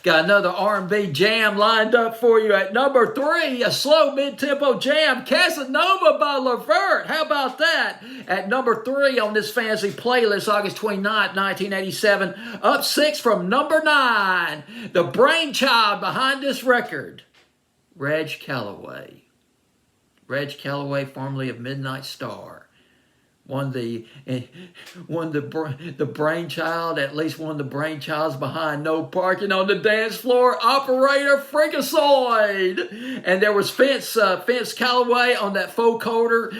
Got another R&B jam lined up for you at number 3, a slow mid-tempo jam, Casanova by Levert. How about that? At number 3 on this fancy playlist, August 29th, 1987. Up 6 from number 9, the brainchild behind this record, Reg Calloway. Reg Calloway, formerly of Midnight Star. One the brainchild, at least one of the brainchilds behind No Parking on the Dance Floor, Operator Freakazoid. And there was Vince Calloway on that vocoder,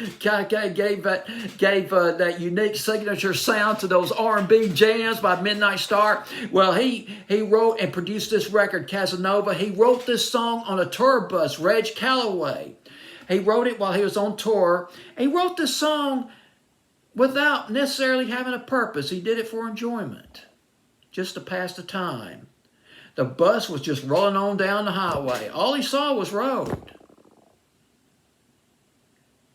gave that unique signature sound to those R&B jams by Midnight Star. Well, he wrote and produced this record, Casanova. He wrote this song on a tour bus, Reg Calloway. He wrote it while he was on tour. He wrote this song without necessarily having a purpose. He did it for enjoyment, just to pass the time. The bus was just rolling on down the highway. All he saw was road.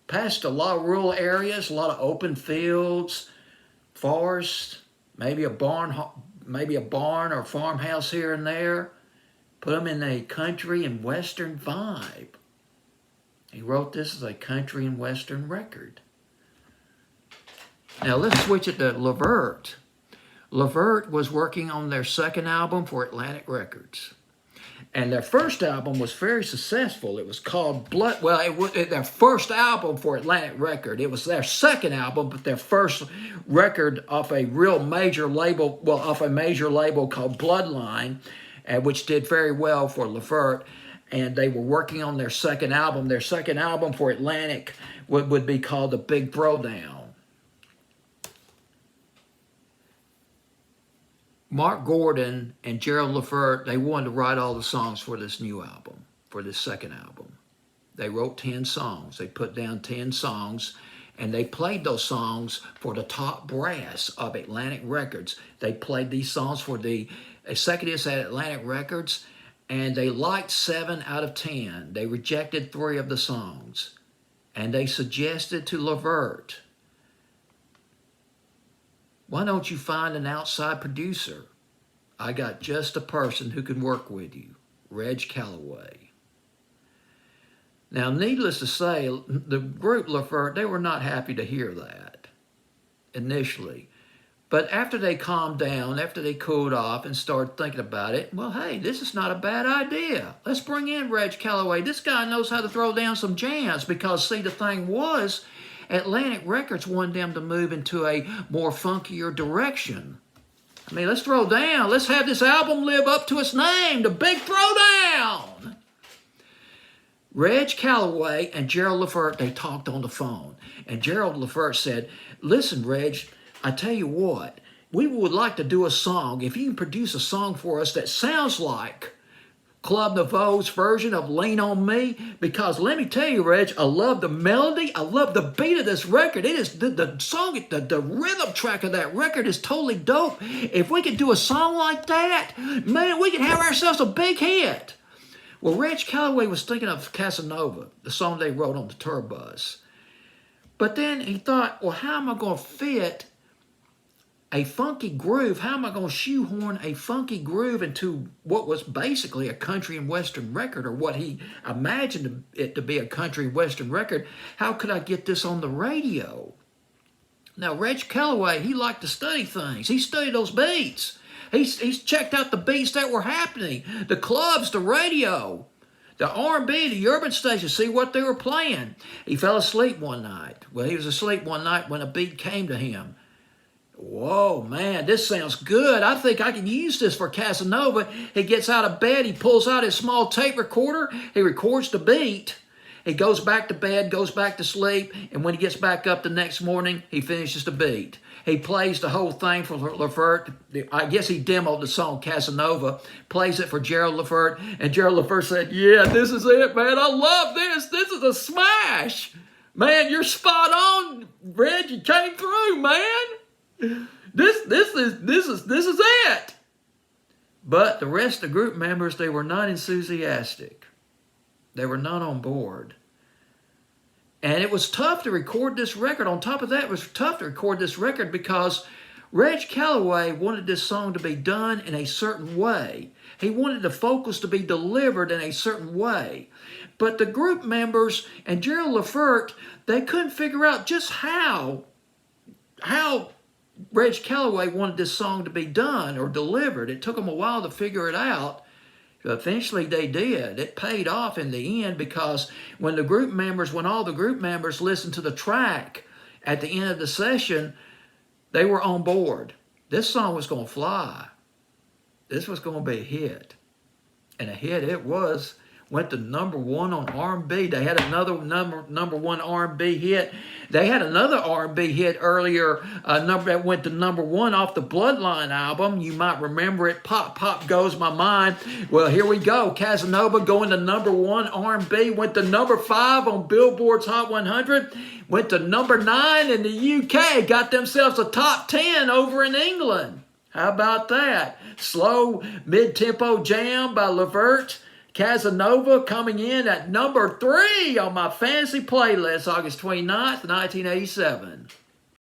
Passed a lot of rural areas, a lot of open fields, forests, maybe a barn or farmhouse here and there. Put them in a country and western vibe. He wrote this as a country and western record. Now let's switch it to Levert. Levert was working on their second album for Atlantic Records. And their first album was very successful. It was called Blood. Well, it was their first album for Atlantic Record. It was their second album, but their first record off a real major label, off a major label called Bloodline, which did very well for Levert. And they were working on their second album. Their second album for Atlantic would be called The Big Throwdown. Mark Gordon and Gerald Levert, they wanted to write all the songs for this new album, for this second album. They wrote 10 songs. They put down 10 songs, and they played those songs for the top brass of Atlantic Records. They played these songs for the executives at Atlantic Records, and they liked 7 out of 10. They rejected 3 of the songs, and they suggested to Levert, why don't you find an outside producer? I got just a person who can work with you, Reg Calloway. Now, needless to say, the group Levert, they were not happy to hear that initially. But after they calmed down, after they cooled off and started thinking about it, well, hey, this is not a bad idea. Let's bring in Reg Calloway. This guy knows how to throw down some jams because, see, the thing was, Atlantic Records wanted them to move into a more funkier direction. I mean, let's throw down. Let's have this album live up to its name, The Big Throwdown. Reg Calloway and Gerald Levert, they talked on the phone. And Gerald Levert said, listen, Reg, I tell you what, we would like to do a song. If you can produce a song for us that sounds like Club Nouveau's version of Lean On Me, because let me tell you, Reg, I love the melody, I love the beat of this record. It is the song, the rhythm track of that record is totally dope. If we could do a song like that, man, we could have ourselves a big hit. Well, Reg Calloway was thinking of Casanova, the song they wrote on the tour bus. But then he thought, well, how am I going to fit a funky groove? How am I going to shoehorn a funky groove into what was basically a country and western record, or what he imagined it to be a country and western record? How could I get this on the radio? Now, Reg Calloway, he liked to study things. He studied those beats. He's checked out the beats that were happening, the clubs, the radio, the R&B, the urban stations, see what they were playing. He fell asleep one night. Well, he was asleep one night when a beat came to him. Whoa, man, this sounds good. I think I can use this for Casanova. He gets out of bed. He pulls out his small tape recorder. He records the beat. He goes back to bed, goes back to sleep, and when he gets back up the next morning, he finishes the beat. He plays the whole thing for Levert. I guess he demoed the song Casanova, plays it for Gerald Levert, and Gerald Levert said, yeah, this is it, man. I love this. This is a smash. Man, you're spot on, Reg. You came through, man. This is it. But the rest of the group members, they were not enthusiastic. They were not on board. And it was tough to record this record. On top of that, it was tough to record this record because Reg Calloway wanted this song to be done in a certain way. He wanted the vocals to be delivered in a certain way. But the group members and Gerald Levert, they couldn't figure out just how Reg Calloway wanted this song to be done or delivered. It took them a while to figure it out. Eventually they did. It paid off in the end, because when all the group members listened to the track at the end of the session, they were on board. This song was going to fly. This was going to be a hit. And a hit it was. Went to #1 on R&B. They had another number one R&B hit. They had another R&B hit earlier, that went to #1 off the Bloodline album. You might remember it. Pop, Pop Goes My Mind. Well, here we go. Casanova going to #1 R&B. Went to #5 on Billboard's Hot 100. Went to #9 in the UK. Got themselves a top 10 over in England. How about that? Slow, mid-tempo jam by Levert. Casanova coming in at #3 on my fantasy playlist, August 29th, 1987.